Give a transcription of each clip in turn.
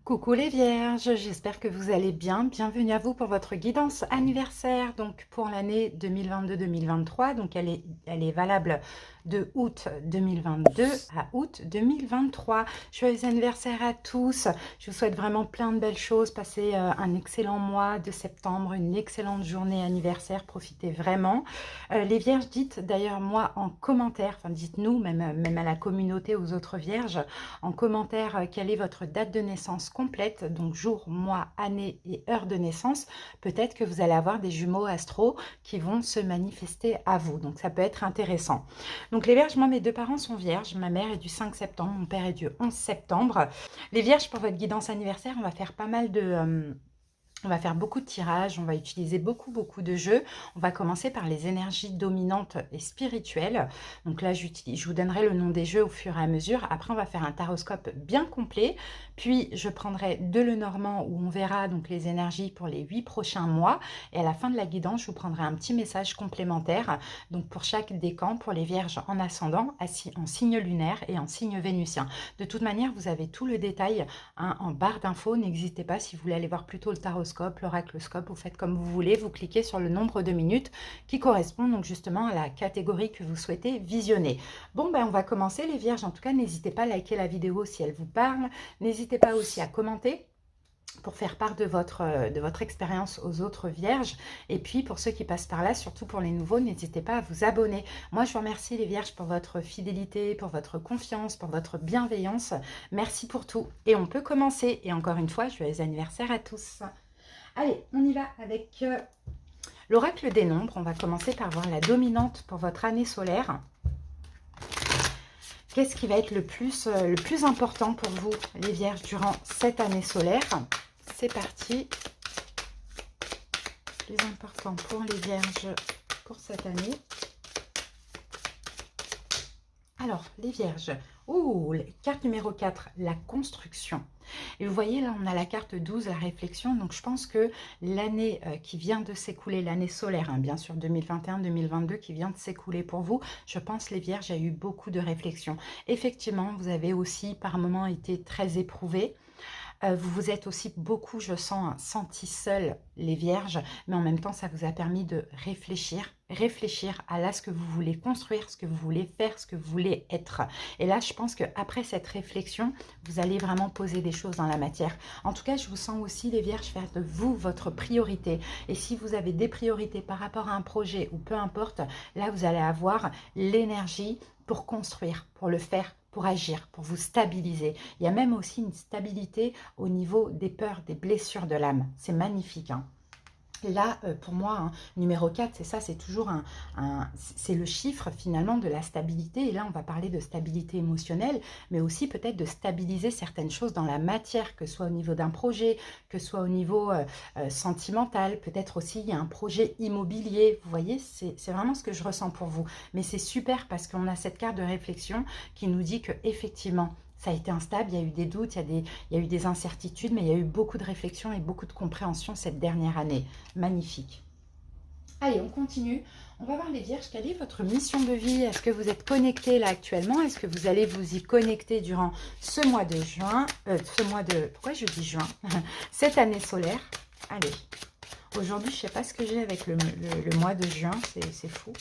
Coucou les vierges, j'espère que vous allez bien. Bienvenue à vous pour votre guidance anniversaire, donc pour l'année 2022-2023. Donc elle est valable de août 2022 à août 2023. Joyeux anniversaire à tous. Je vous souhaite vraiment plein de belles choses. Passez un excellent mois de septembre, une excellente journée anniversaire. Profitez vraiment. Les vierges, dites d'ailleurs moi en commentaire, enfin dites-nous, même à la communauté, aux autres vierges, en commentaire quelle est votre date de naissance complète, donc jour, mois, année et heure de naissance. Peut-être que vous allez avoir des jumeaux astro qui vont se manifester à vous, donc ça peut être intéressant. Donc les vierges, moi mes deux parents sont vierges, ma mère est du 5 septembre, mon père est du 11 septembre. Les vierges, pour votre guidance anniversaire, on va faire pas mal de... on va faire beaucoup de tirages, on va utiliser beaucoup de jeux. On va commencer par les énergies dominantes et spirituelles. Donc là, je vous donnerai le nom des jeux au fur et à mesure. Après, on va faire un taroscope bien complet. Puis, je prendrai de Lenormand où on verra donc les énergies pour les 8 prochains mois. Et à la fin de la guidance, je vous prendrai un petit message complémentaire. Donc pour chaque décan, pour les vierges en ascendant, en signe lunaire et en signe vénusien. De toute manière, vous avez tout le détail en barre d'infos. N'hésitez pas, si vous voulez aller voir plutôt le taroscope, l'oracloscope, vous faites comme vous voulez, vous cliquez sur le nombre de minutes qui correspond donc justement à la catégorie que vous souhaitez visionner. Bon, ben on va commencer les vierges. En tout cas, n'hésitez pas à liker la vidéo si elle vous parle. N'hésitez pas aussi à commenter pour faire part de votre expérience aux autres vierges. Et puis, pour ceux qui passent par là, surtout pour les nouveaux, n'hésitez pas à vous abonner. Moi, je vous remercie les vierges pour votre fidélité, pour votre confiance, pour votre bienveillance. Merci pour tout. Et on peut commencer. Et encore une fois, joyeux anniversaire à tous. Allez, on y va avec l'oracle des nombres. On va commencer par voir la dominante pour votre année solaire. Qu'est-ce qui va être le plus important pour vous, les vierges, durant cette année solaire? C'est parti. Plus important pour les vierges pour cette année. Alors, les vierges. Ouh, carte numéro 4, la construction. Et vous voyez, là, on a la carte 12, la réflexion. Donc, je pense que l'année qui vient de s'écouler, l'année solaire, hein, bien sûr, 2021-2022, qui vient de s'écouler pour vous, je pense, les vierges, il y a eu beaucoup de réflexions. Effectivement, vous avez aussi, par moments, été très éprouvés. Vous vous êtes aussi beaucoup, je sens, senti seul, les vierges, mais en même temps, ça vous a permis de réfléchir à là ce que vous voulez construire, ce que vous voulez faire, ce que vous voulez être. Et là, je pense qu'après cette réflexion, vous allez vraiment poser des choses dans la matière. En tout cas, je vous sens aussi, les vierges, faire de vous votre priorité. Et si vous avez des priorités par rapport à un projet ou peu importe, là, vous allez avoir l'énergie pour construire, pour le faire, pour agir, pour vous stabiliser. Il y a même aussi une stabilité au niveau des peurs, des blessures de l'âme. C'est magnifique, hein. Là, pour moi, hein, numéro 4, c'est ça, c'est toujours c'est le chiffre finalement de la stabilité. Et là, on va parler de stabilité émotionnelle, mais aussi peut-être de stabiliser certaines choses dans la matière, que ce soit au niveau d'un projet, que ce soit au niveau sentimental. Peut-être aussi, il y a un projet immobilier. Vous voyez, c'est vraiment ce que je ressens pour vous. Mais c'est super parce qu'on a cette carte de réflexion qui nous dit qu'effectivement, ça a été instable, il y a eu des doutes, il y a eu des incertitudes, mais il y a eu beaucoup de réflexion et beaucoup de compréhension cette dernière année. Magnifique. Allez, on continue. On va voir les vierges, quelle est votre mission de vie? Est-ce que vous êtes connectés là actuellement? Est-ce que vous allez vous y connecter durant ce mois de juin? Pourquoi je dis juin? Cette année solaire. Allez. Aujourd'hui, je ne sais pas ce que j'ai avec le mois de juin, c'est fou.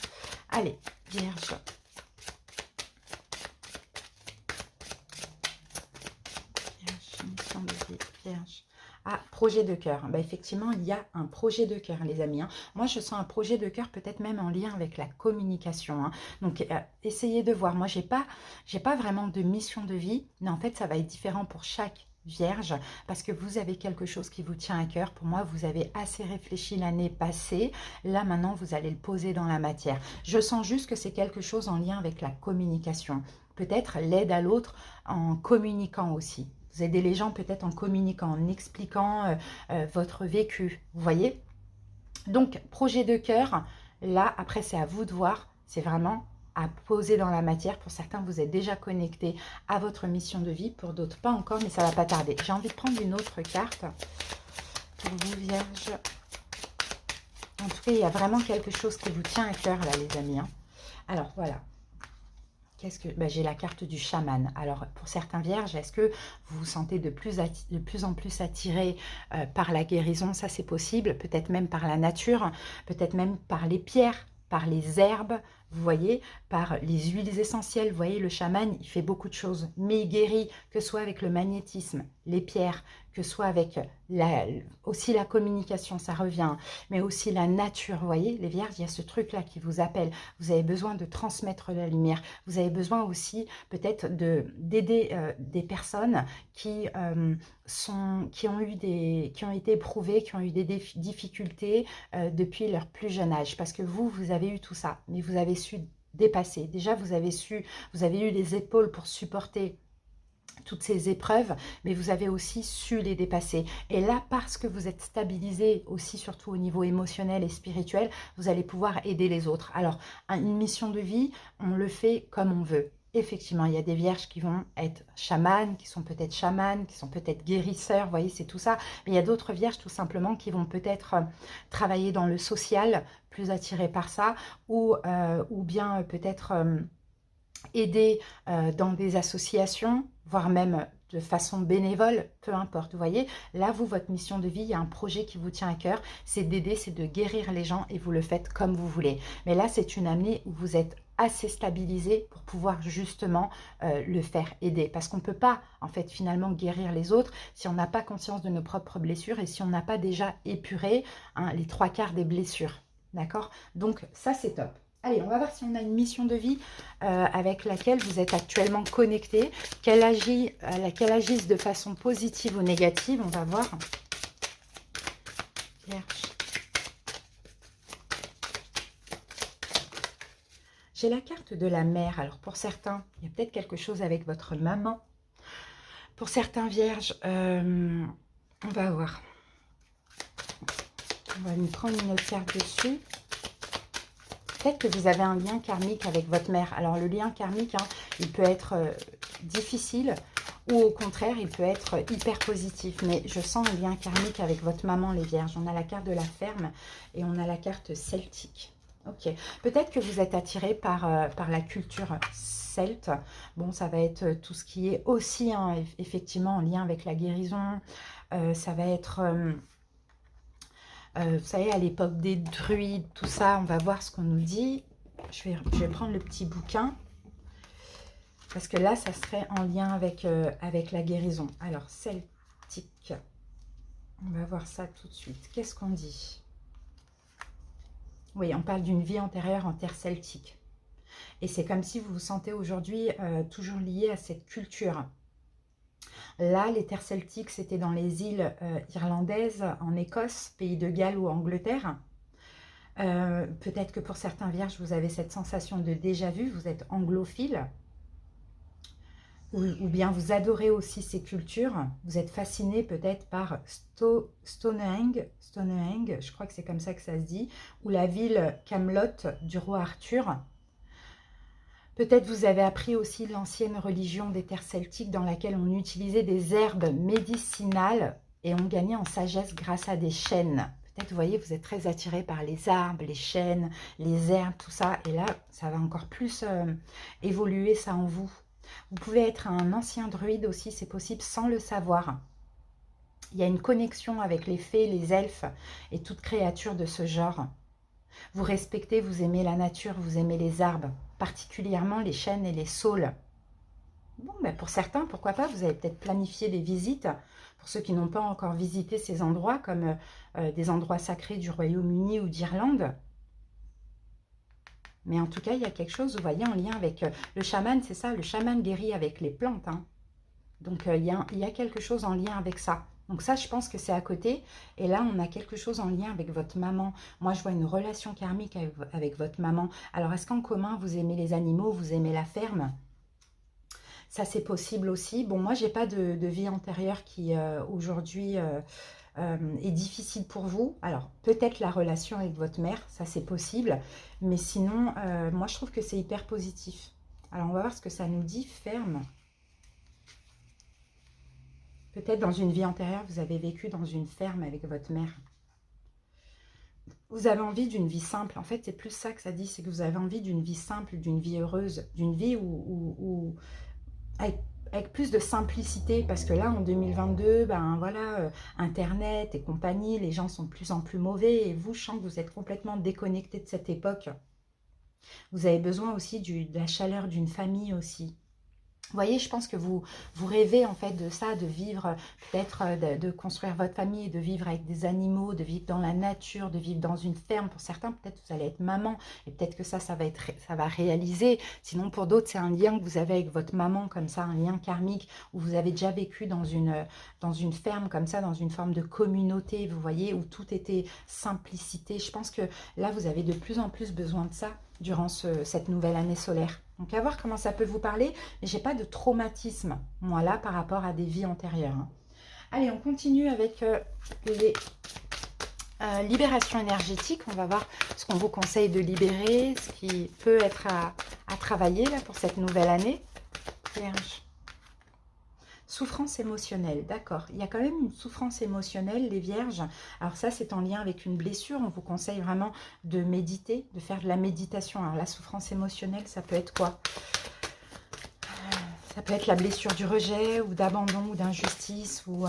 Allez, vierge. Vierge. Ah, projet de cœur. Bah, effectivement, il y a un projet de cœur, les amis, hein. Moi, je sens un projet de cœur peut-être même en lien avec la communication, hein. Donc, essayez de voir. Moi, j'ai pas vraiment de mission de vie, mais en fait, ça va être différent pour chaque vierge parce que vous avez quelque chose qui vous tient à cœur. Pour moi, vous avez assez réfléchi l'année passée. Là, maintenant, vous allez le poser dans la matière. Je sens juste que c'est quelque chose en lien avec la communication. Peut-être l'aide à l'autre en communiquant aussi. Vous aidez les gens peut-être en communiquant, en expliquant votre vécu, vous voyez? Donc, projet de cœur, là, après, c'est à vous de voir. C'est vraiment à poser dans la matière. Pour certains, vous êtes déjà connectés à votre mission de vie. Pour d'autres, pas encore, mais ça ne va pas tarder. J'ai envie de prendre une autre carte pour vous, vierges. En tout cas, il y a vraiment quelque chose qui vous tient à cœur, là, les amis, hein. Alors, voilà. Qu'est-ce que j'ai la carte du chaman. Alors, pour certains vierges, est-ce que vous vous sentez de plus en plus attiré par la guérison? Ça, c'est possible. Peut-être même par la nature, peut-être même par les pierres, par les herbes, vous voyez, par les huiles essentielles. Vous voyez, le chaman, il fait beaucoup de choses, mais il guérit, que ce soit avec le magnétisme, les pierres, que ce soit avec aussi la communication, ça revient, mais aussi la nature. Vous voyez, les vierges, il y a ce truc-là qui vous appelle. Vous avez besoin de transmettre la lumière. Vous avez besoin aussi peut-être d'aider des personnes qui ont été éprouvées, qui ont eu des difficultés depuis leur plus jeune âge. Parce que vous avez eu tout ça, mais vous avez su dépasser. Déjà, vous avez eu les épaules pour supporter toutes ces épreuves, mais vous avez aussi su les dépasser. Et là, parce que vous êtes stabilisé aussi, surtout au niveau émotionnel et spirituel, vous allez pouvoir aider les autres. Alors, une mission de vie, on le fait comme on veut. Effectivement, il y a des vierges qui vont être chamanes, qui sont peut-être chamanes, qui sont peut-être guérisseurs, vous voyez, c'est tout ça. Mais il y a d'autres vierges, tout simplement, qui vont peut-être travailler dans le social, plus attirées par ça, ou bien peut-être aider dans des associations, voire même de façon bénévole, peu importe. Vous voyez, là, vous, votre mission de vie, il y a un projet qui vous tient à cœur, c'est d'aider, c'est de guérir les gens et vous le faites comme vous voulez. Mais là, c'est une année où vous êtes assez stabilisé pour pouvoir justement le faire aider. Parce qu'on ne peut pas, en fait, finalement guérir les autres si on n'a pas conscience de nos propres blessures et si on n'a pas déjà épuré les 3/4 des blessures. D'accord? Donc, ça, c'est top. Allez, on va voir si on a une mission de vie avec laquelle vous êtes actuellement connecté, qu'elle agisse de façon positive ou négative. On va voir. Vierge. J'ai la carte de la mère. Alors, pour certains, il y a peut-être quelque chose avec votre maman. Pour certains vierges, on va voir. On va nous prendre une autre carte dessus. Peut-être que vous avez un lien karmique avec votre mère. Alors, le lien karmique, il peut être difficile ou au contraire, il peut être hyper positif. Mais je sens un lien karmique avec votre maman, les vierges. On a la carte de la ferme et on a la carte celtique. Ok. Peut-être que vous êtes attiré par la culture celte. Bon, ça va être tout ce qui est aussi, effectivement, en lien avec la guérison. Ça va être... vous savez, à l'époque des druides, tout ça, on va voir ce qu'on nous dit. Je vais prendre le petit bouquin. Parce que là, ça serait en lien avec, avec la guérison. Alors, celtique. On va voir ça tout de suite. Qu'est-ce qu'on dit? Oui, on parle d'une vie antérieure en terre celtique. Et c'est comme si vous vous sentez aujourd'hui toujours lié à cette culture. Là, les terres celtiques, c'était dans les îles irlandaises, en Écosse, pays de Galles ou Angleterre. Peut-être que pour certains vierges, vous avez cette sensation de déjà-vu, vous êtes anglophile. Ou bien vous adorez aussi ces cultures. Vous êtes fasciné peut-être par Stonehenge, je crois que c'est comme ça que ça se dit, ou la ville Camelot du roi Arthur. Peut-être vous avez appris aussi l'ancienne religion des terres celtiques dans laquelle on utilisait des herbes médicinales et on gagnait en sagesse grâce à des chênes. Peut-être, vous voyez, vous êtes très attiré par les arbres, les chênes, les herbes, tout ça. Et là, ça va encore plus évoluer ça en vous. Vous pouvez être un ancien druide aussi, c'est possible, sans le savoir. Il y a une connexion avec les fées, les elfes et toute créature de ce genre. Vous respectez, vous aimez la nature, vous aimez les arbres, particulièrement les chênes et les saules. Bon, ben pour certains, pourquoi pas, vous avez peut-être planifié des visites. Pour ceux qui n'ont pas encore visité ces endroits, comme des endroits sacrés du Royaume-Uni ou d'Irlande. Mais en tout cas, il y a quelque chose, vous voyez, en lien avec le chaman, c'est ça, le chaman guérit avec les plantes. Donc, il y a quelque chose en lien avec ça. Donc ça, je pense que c'est à côté. Et là, on a quelque chose en lien avec votre maman. Moi, je vois une relation karmique avec votre maman. Alors, est-ce qu'en commun, vous aimez les animaux, vous aimez la ferme? Ça, c'est possible aussi. Bon, moi, j'ai pas de vie antérieure qui, aujourd'hui... est difficile pour vous. Alors, peut-être la relation avec votre mère, ça c'est possible. Mais sinon, moi je trouve que c'est hyper positif. Alors, on va voir ce que ça nous dit, ferme. Peut-être dans une vie antérieure, vous avez vécu dans une ferme avec votre mère. Vous avez envie d'une vie simple. En fait, c'est plus ça que ça dit, c'est que vous avez envie d'une vie simple, d'une vie heureuse, d'une vie avec plus de simplicité, parce que là, en 2022, ben voilà, Internet et compagnie, les gens sont de plus en plus mauvais, et vous, je sens que vous êtes complètement déconnecté de cette époque. Vous avez besoin aussi de la chaleur d'une famille aussi. Vous voyez, je pense que vous rêvez en fait de ça, de vivre, peut-être de construire votre famille, de vivre avec des animaux, de vivre dans la nature, de vivre dans une ferme. Pour certains, peut-être vous allez être maman et peut-être que ça va réaliser. Sinon, pour d'autres, c'est un lien que vous avez avec votre maman, comme ça, un lien karmique, où vous avez déjà vécu dans une ferme comme ça, dans une forme de communauté, vous voyez, où tout était simplicité. Je pense que là, vous avez de plus en plus besoin de ça durant cette nouvelle année solaire. Donc, à voir comment ça peut vous parler. Mais j'ai pas de traumatisme, moi, là, par rapport à des vies antérieures. Hein. Allez, on continue avec les libérations énergétiques. On va voir ce qu'on vous conseille de libérer, ce qui peut être à travailler là pour cette nouvelle année. Vierge. Souffrance émotionnelle, d'accord. Il y a quand même une souffrance émotionnelle, les vierges. Alors ça, c'est en lien avec une blessure. On vous conseille vraiment de méditer, de faire de la méditation. Alors la souffrance émotionnelle, ça peut être quoi? Ça peut être la blessure du rejet ou d'abandon ou d'injustice ou...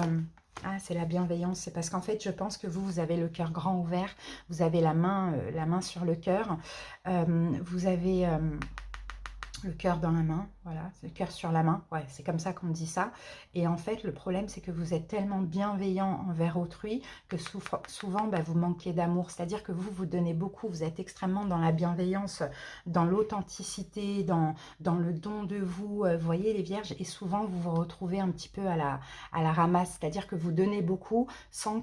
Ah, c'est la bienveillance. C'est parce qu'en fait, je pense que vous avez le cœur grand ouvert. Vous avez la main sur le cœur. Vous avez... le cœur dans la main, voilà, c'est le cœur sur la main, ouais, c'est comme ça qu'on dit ça. Et en fait, le problème, c'est que vous êtes tellement bienveillant envers autrui que souvent, bah, vous manquez d'amour. C'est-à-dire que vous donnez beaucoup, vous êtes extrêmement dans la bienveillance, dans l'authenticité, dans le don de vous. Vous voyez, les vierges, et souvent, vous vous retrouvez un petit peu à la ramasse. C'est-à-dire que vous donnez beaucoup sans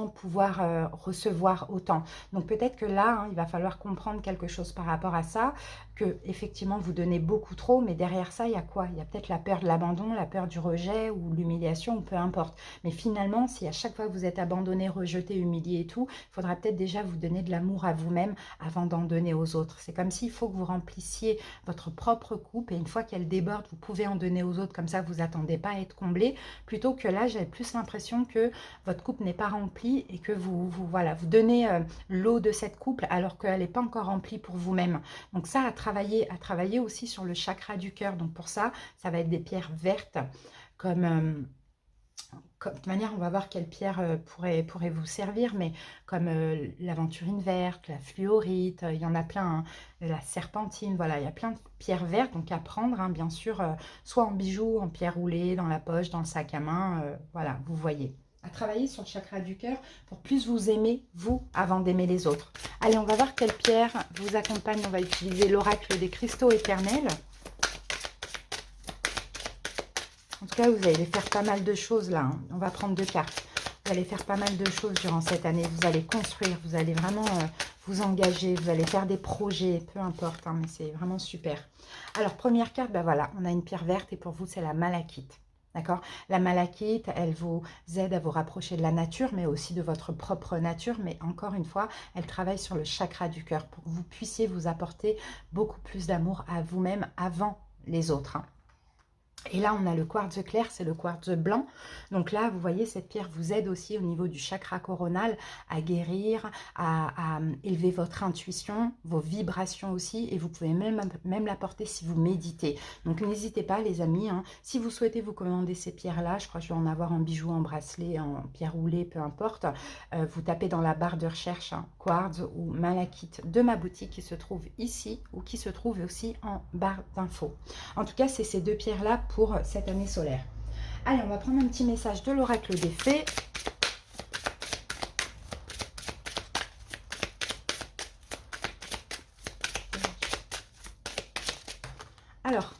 pouvoir recevoir autant. Donc, peut-être que là, hein, il va falloir comprendre quelque chose par rapport à ça, que effectivement vous donnez beaucoup trop, mais derrière ça, il y a quoi? Il y a peut-être la peur de l'abandon, la peur du rejet ou l'humiliation, ou peu importe. Mais finalement, si à chaque fois que vous êtes abandonné, rejeté, humilié et tout, il faudra peut-être déjà vous donner de l'amour à vous-même avant d'en donner aux autres. C'est comme s'il faut que vous remplissiez votre propre coupe, et une fois qu'elle déborde, vous pouvez en donner aux autres, comme ça vous attendez pas à être comblé, plutôt que là, j'ai plus l'impression que votre coupe n'est pas remplie et que voilà, vous donnez l'eau de cette coupe alors qu'elle n'est pas encore remplie pour vous-même. Donc ça, à travailler aussi sur le chakra du cœur. Donc pour ça, ça va être des pierres vertes, de toute manière, on va voir quelle pierre pourrait vous servir, mais comme l'aventurine verte, la fluorite, il y en a plein, hein, la serpentine, voilà, il y a plein de pierres vertes, donc à prendre, hein, bien sûr, soit en bijoux, en pierre roulée, dans la poche, dans le sac à main, voilà, vous voyez. À travailler sur le chakra du cœur pour plus vous aimer, vous, avant d'aimer les autres. Allez, on va voir quelle pierre vous accompagne. On va utiliser l'oracle des cristaux éternels. En tout cas, vous allez faire pas mal de choses là. Hein. On va prendre 2 cartes. Vous allez faire pas mal de choses durant cette année. Vous allez construire, vous allez vraiment vous engager, vous allez faire des projets, peu importe. Hein, mais c'est vraiment super. Alors, première carte, ben voilà, on a une pierre verte et pour vous, c'est la malachite. D'accord? La malachite, elle vous aide à vous rapprocher de la nature, mais aussi de votre propre nature. Mais encore une fois, elle travaille sur le chakra du cœur pour que vous puissiez vous apporter beaucoup plus d'amour à vous-même avant les autres. Hein. Et là, on a le quartz clair, c'est le quartz blanc. Donc là, vous voyez, cette pierre vous aide aussi au niveau du chakra coronal à guérir, à élever votre intuition, vos vibrations aussi. Et vous pouvez même la porter si vous méditez. Donc n'hésitez pas, les amis. Hein, si vous souhaitez vous commander ces pierres-là, je crois que je vais en avoir en bijoux, en bracelet, en pierre roulée, peu importe. Vous tapez dans la barre de recherche hein, quartz ou malachite de ma boutique qui se trouve ici ou qui se trouve aussi en barre d'infos. En tout cas, c'est ces 2 pierres-là pour cette année solaire. Allez, on va prendre un petit message de l'oracle des fées. Alors,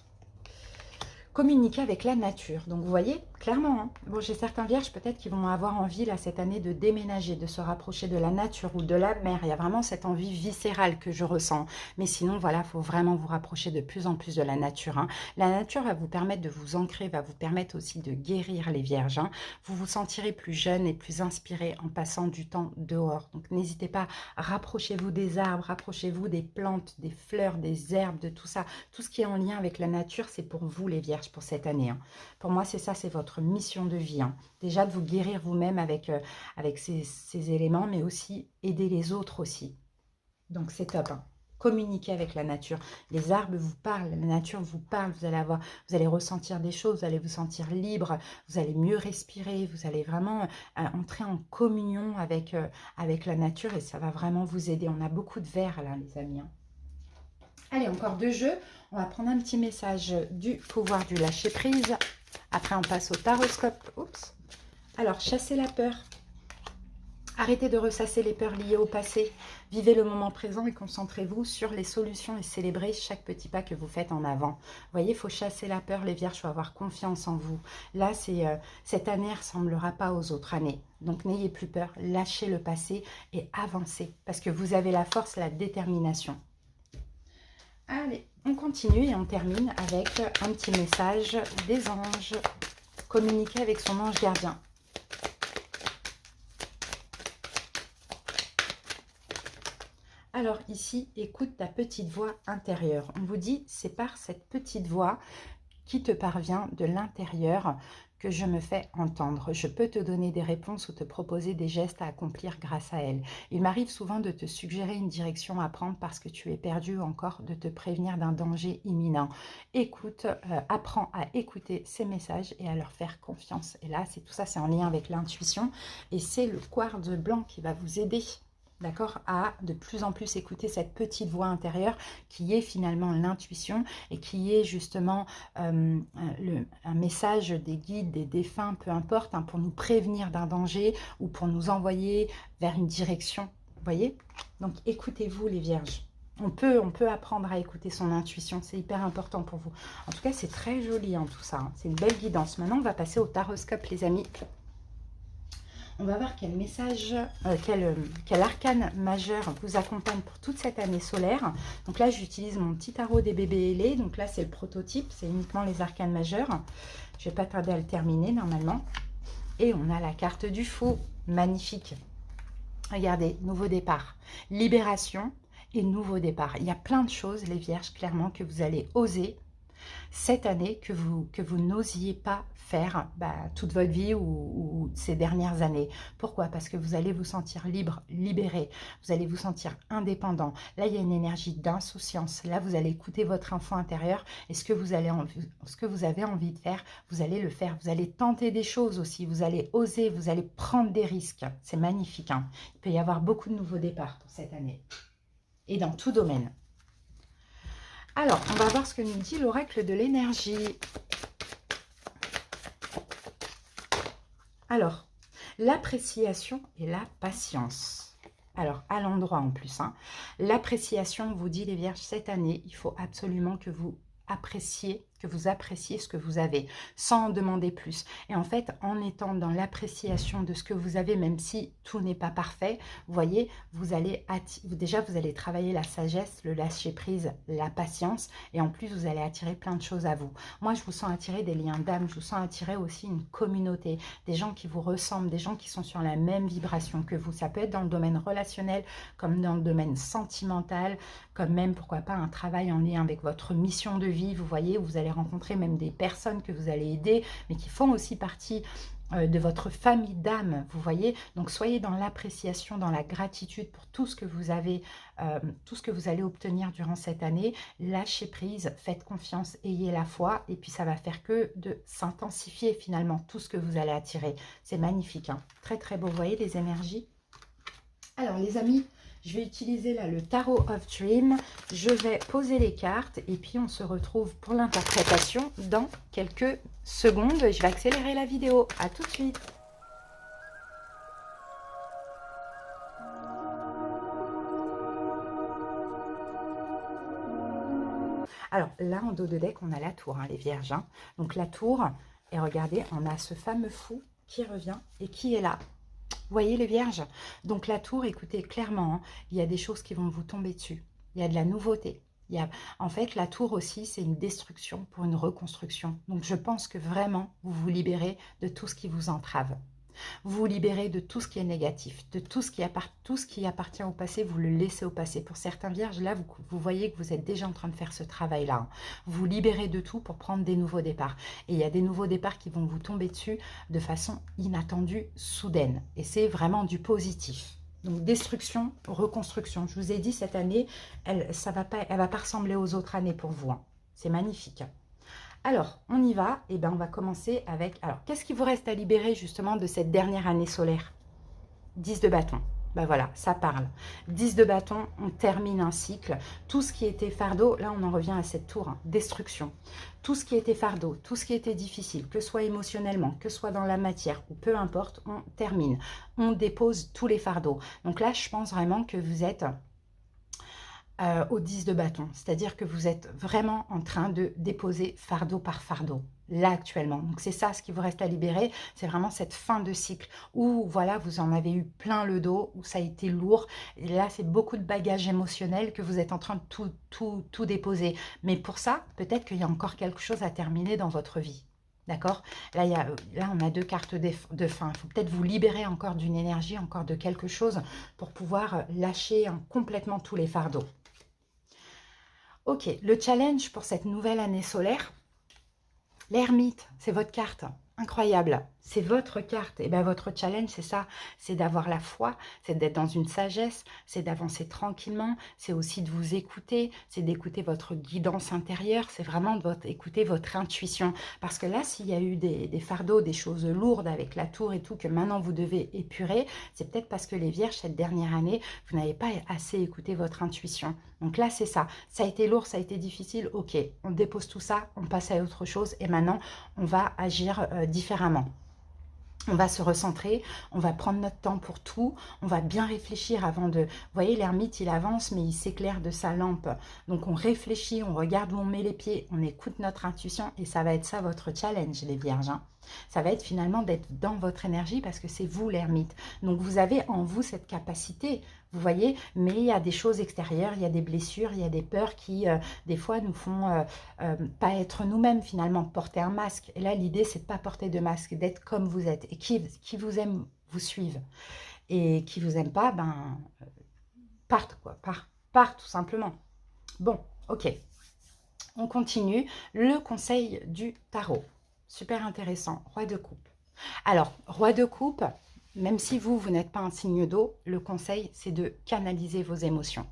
communiquer avec la nature. Donc, vous voyez, clairement, hein, bon, j'ai certains vierges peut-être qui vont avoir envie, là, cette année, de déménager, de se rapprocher de la nature ou de la mer. Il y a vraiment cette envie viscérale que je ressens. Mais sinon, voilà, il faut vraiment vous rapprocher de plus en plus de la nature. Hein. La nature va vous permettre de vous ancrer, va vous permettre aussi de guérir les vierges. Hein. Vous vous sentirez plus jeune et plus inspiré en passant du temps dehors. Donc, n'hésitez pas, rapprochez-vous des arbres, rapprochez-vous des plantes, des fleurs, des herbes, de tout ça. Tout ce qui est en lien avec la nature, c'est pour vous, les vierges, pour cette année. Hein. Pour moi, c'est ça, c'est votre votre mission de vie. Hein. Déjà de vous guérir vous-même avec ces éléments, mais aussi aider les autres aussi. Donc c'est top. Hein. Communiquer avec la nature. Les arbres vous parlent, la nature vous parle, vous allez ressentir des choses, vous allez vous sentir libre, vous allez mieux respirer, vous allez vraiment entrer en communion avec la nature et ça va vraiment vous aider. On a beaucoup de verre là, les amis. Hein. Allez, encore 2 jeux. On va prendre un petit message du pouvoir du lâcher-prise. Après, on passe au taroscope. Oups. Alors, chassez la peur. Arrêtez de ressasser les peurs liées au passé. Vivez le moment présent et concentrez-vous sur les solutions et célébrez chaque petit pas que vous faites en avant. Vous voyez, il faut chasser la peur, les vierges, il faut avoir confiance en vous. Là, cette année ne ressemblera pas aux autres années. Donc, n'ayez plus peur, lâchez le passé et avancez. Parce que vous avez la force, la détermination. Allez, on continue et on termine avec un petit message des anges. Communiquer avec son ange gardien. Alors ici, écoute ta petite voix intérieure. On vous dit, c'est par cette petite voix qui te parvient de l'intérieur que je me fais entendre. Je peux te donner des réponses ou te proposer des gestes à accomplir grâce à elle. Il m'arrive souvent de te suggérer une direction à prendre parce que tu es perdu ou encore de te prévenir d'un danger imminent. Écoute, apprends à écouter ces messages et à leur faire confiance. Et là, tout ça, c'est en lien avec l'intuition et c'est le quartz blanc qui va vous aider. D'accord, à de plus en plus écouter cette petite voix intérieure qui est finalement l'intuition et qui est justement un message des guides, des défunts, peu importe, hein, pour nous prévenir d'un danger ou pour nous envoyer vers une direction. Vous voyez? Donc écoutez-vous les vierges. On peut apprendre à écouter son intuition, c'est hyper important pour vous. En tout cas, c'est très joli en tout ça, hein. C'est une belle guidance. Maintenant, on va passer au taroscope les amis. On va voir quel message, quel arcane majeur vous accompagne pour toute cette année solaire. Donc là, j'utilise mon petit tarot des bébés ailés. Donc là, c'est le prototype, c'est uniquement les arcanes majeurs. Je ne vais pas tarder à le terminer normalement. Et on a la carte du fou, magnifique. Regardez, nouveau départ, libération et nouveau départ. Il y a plein de choses, les vierges, clairement, que vous allez oser cette année que vous n'osiez pas faire toute votre vie ou ces dernières années. Pourquoi? Parce que vous allez vous sentir libre, libéré, vous allez vous sentir indépendant. Là, il y a une énergie d'insouciance. Là, vous allez écouter votre enfant intérieur et ce que vous avez envie de faire, vous allez le faire. Vous allez tenter des choses aussi, vous allez oser, vous allez prendre des risques. C'est magnifique. Hein. Il peut y avoir beaucoup de nouveaux départs pour cette année et dans tout domaine. Alors, on va voir ce que nous dit l'oracle de l'énergie. Alors, l'appréciation et la patience. Alors, à l'endroit en plus. Hein. L'appréciation, vous dit les vierges, cette année, il faut absolument que vous appréciez ce que vous avez, sans en demander plus. Et en fait, en étant dans l'appréciation de ce que vous avez, même si tout n'est pas parfait, vous voyez, vous allez travailler la sagesse, le lâcher-prise, la patience, et en plus, vous allez attirer plein de choses à vous. Moi, je vous sens attirer des liens d'âme, je vous sens attirer aussi une communauté, des gens qui vous ressemblent, des gens qui sont sur la même vibration que vous. Ça peut être dans le domaine relationnel, comme dans le domaine sentimental, comme même, pourquoi pas, un travail en lien avec votre mission de vie, vous voyez, vous allez rencontrer même des personnes que vous allez aider, mais qui font aussi partie de votre famille d'âme, vous voyez. Donc, soyez dans l'appréciation, dans la gratitude pour tout ce que vous avez, tout ce que vous allez obtenir durant cette année. Lâchez prise, faites confiance, ayez la foi, et puis ça va faire que de s'intensifier finalement tout ce que vous allez attirer. C'est magnifique, hein. Très très beau, vous voyez les énergies. Alors les amis, je vais utiliser là le Tarot of Dream. Je vais poser les cartes et puis on se retrouve pour l'interprétation dans quelques secondes. Je vais accélérer la vidéo. À tout de suite. Alors là, en dos de deck, on a la tour, hein, les vierges. Hein. Donc la tour, et regardez, on a ce fameux fou qui revient et qui est là. Vous voyez les vierges? Donc la tour, écoutez, clairement, hein, il y a des choses qui vont vous tomber dessus. Il y a de la nouveauté. En fait, la tour aussi, c'est une destruction pour une reconstruction. Donc je pense que vraiment, vous vous libérez de tout ce qui vous entrave. Vous vous libérez de tout ce qui est négatif, de tout ce qui appartient au passé, vous le laissez au passé. Pour certains vierges, là, vous voyez que vous êtes déjà en train de faire ce travail-là. Hein. Vous vous libérez de tout pour prendre des nouveaux départs. Et il y a des nouveaux départs qui vont vous tomber dessus de façon inattendue, soudaine. Et c'est vraiment du positif. Donc, destruction, reconstruction. Je vous ai dit, cette année, elle va pas ressembler aux autres années pour vous. Hein. C'est magnifique. Alors, on y va. Et bien, on va commencer avec... Alors, qu'est-ce qui vous reste à libérer, justement, de cette dernière année solaire? 10 de bâton. Ben voilà, ça parle. 10 de bâton, on termine un cycle. Tout ce qui était fardeau, là, on en revient à cette tour, hein, destruction. Tout ce qui était fardeau, tout ce qui était difficile, que ce soit émotionnellement, que ce soit dans la matière, ou peu importe, on termine. On dépose tous les fardeaux. Donc là, je pense vraiment que vous êtes... au 10 de bâton, c'est-à-dire que vous êtes vraiment en train de déposer fardeau par fardeau, là actuellement. Donc c'est ça ce qui vous reste à libérer, c'est vraiment cette fin de cycle où voilà, vous en avez eu plein le dos, où ça a été lourd. Et là, c'est beaucoup de bagages émotionnels que vous êtes en train de tout déposer. Mais pour ça, peut-être qu'il y a encore quelque chose à terminer dans votre vie. D'accord? Là, on a deux cartes de fin. Il faut peut-être vous libérer encore d'une énergie, encore de quelque chose pour pouvoir lâcher complètement tous les fardeaux. Ok, le challenge pour cette nouvelle année solaire, l'ermite, c'est votre carte. Incroyable, c'est votre carte. Et bien votre challenge, c'est ça, c'est d'avoir la foi, c'est d'être dans une sagesse, c'est d'avancer tranquillement, c'est aussi de vous écouter, c'est d'écouter votre guidance intérieure, c'est vraiment d'écouter votre intuition. Parce que là, s'il y a eu des fardeaux, des choses lourdes avec la tour et tout, que maintenant vous devez épurer, c'est peut-être parce que les vierges, cette dernière année, vous n'avez pas assez écouté votre intuition. Donc là, c'est ça. Ça a été lourd, ça a été difficile. Ok, on dépose tout ça, on passe à autre chose et maintenant, on va agir différemment. On va se recentrer, on va prendre notre temps pour tout, on va bien réfléchir avant de... Vous voyez, l'ermite, il avance, mais il s'éclaire de sa lampe. Donc, on réfléchit, on regarde où on met les pieds, on écoute notre intuition et ça va être ça votre challenge, les vierges. Hein. Ça va être finalement d'être dans votre énergie parce que c'est vous, l'ermite. Donc, vous avez en vous cette capacité, vous voyez, mais il y a des choses extérieures, il y a des blessures, il y a des peurs qui, des fois, nous font pas être nous-mêmes, finalement, porter un masque. Et là, l'idée, c'est de ne pas porter de masque, d'être comme vous êtes. Et qui vous aime, vous suivent. Et qui vous aime pas, ben, partent, quoi. Part, tout simplement. Bon, ok. On continue. Le conseil du tarot. Super intéressant. Roi de coupe. Alors, roi de coupe... Même si vous n'êtes pas un signe d'eau, le conseil, c'est de canaliser vos émotions.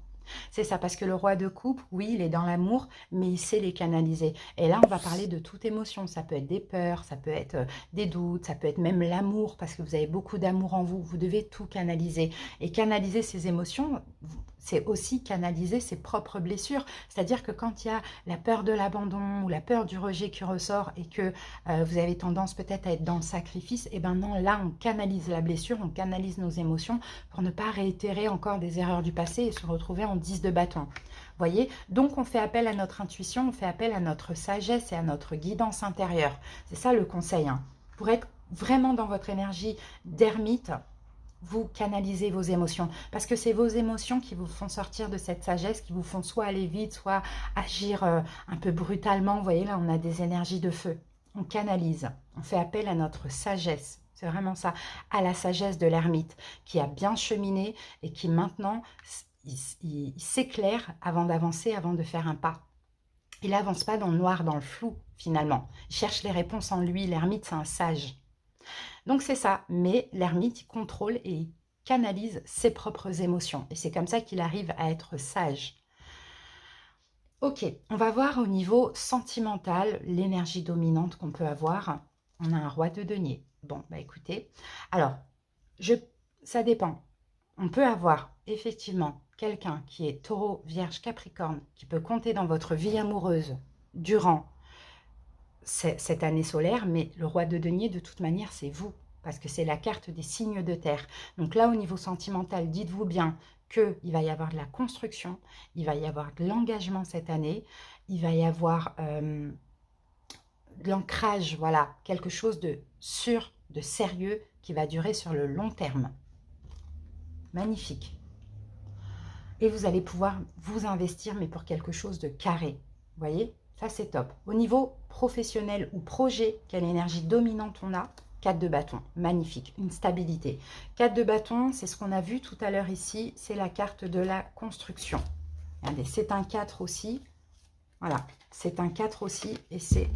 C'est ça, parce que le roi de coupe, oui, il est dans l'amour, mais il sait les canaliser. Et là, on va parler de toute émotion. Ça peut être des peurs, ça peut être des doutes, ça peut être même l'amour, parce que vous avez beaucoup d'amour en vous. Vous devez tout canaliser. Et canaliser ces émotions, c'est aussi canaliser ses propres blessures. C'est-à-dire que quand il y a la peur de l'abandon ou la peur du rejet qui ressort et que vous avez tendance peut-être à être dans le sacrifice, et bien non, là, on canalise la blessure, on canalise nos émotions pour ne pas réitérer encore des erreurs du passé et se retrouver en 10 de bâton. Voyez, donc on fait appel à notre intuition, on fait appel à notre sagesse et à notre guidance intérieure. C'est ça le conseil. Hein. Pour être vraiment dans votre énergie d'ermite, vous canalisez vos émotions. Parce que c'est vos émotions qui vous font sortir de cette sagesse, qui vous font soit aller vite, soit agir un peu brutalement. Vous voyez, là, on a des énergies de feu. On canalise, on fait appel à notre sagesse. C'est vraiment ça, à la sagesse de l'ermite, qui a bien cheminé et qui maintenant... il s'éclaire avant d'avancer, avant de faire un pas. Il n'avance pas dans le noir, dans le flou, finalement. Il cherche les réponses en lui. L'ermite, c'est un sage. Donc, c'est ça. Mais l'ermite, il contrôle et il canalise ses propres émotions. Et c'est comme ça qu'il arrive à être sage. Ok, on va voir au niveau sentimental l'énergie dominante qu'on peut avoir. On a un roi de denier. Bon, bah écoutez. Alors, ça dépend. On peut avoir effectivement quelqu'un qui est taureau, vierge, capricorne, qui peut compter dans votre vie amoureuse durant cette année solaire, mais le roi de denier, de toute manière, c'est vous, parce que c'est la carte des signes de terre. Donc là, au niveau sentimental, dites-vous bien qu'il va y avoir de la construction, il va y avoir de l'engagement cette année, il va y avoir de l'ancrage, voilà, quelque chose de sûr, de sérieux, qui va durer sur le long terme. Magnifique. Et vous allez pouvoir vous investir, mais pour quelque chose de carré. Vous voyez, ça c'est top. Au niveau professionnel ou projet, quelle énergie dominante on a? 4 de bâton, magnifique, une stabilité. 4 de bâton, c'est ce qu'on a vu tout à l'heure ici, c'est la carte de la construction. Regardez, c'est un 4 aussi. Voilà, c'est un 4 aussi et c'est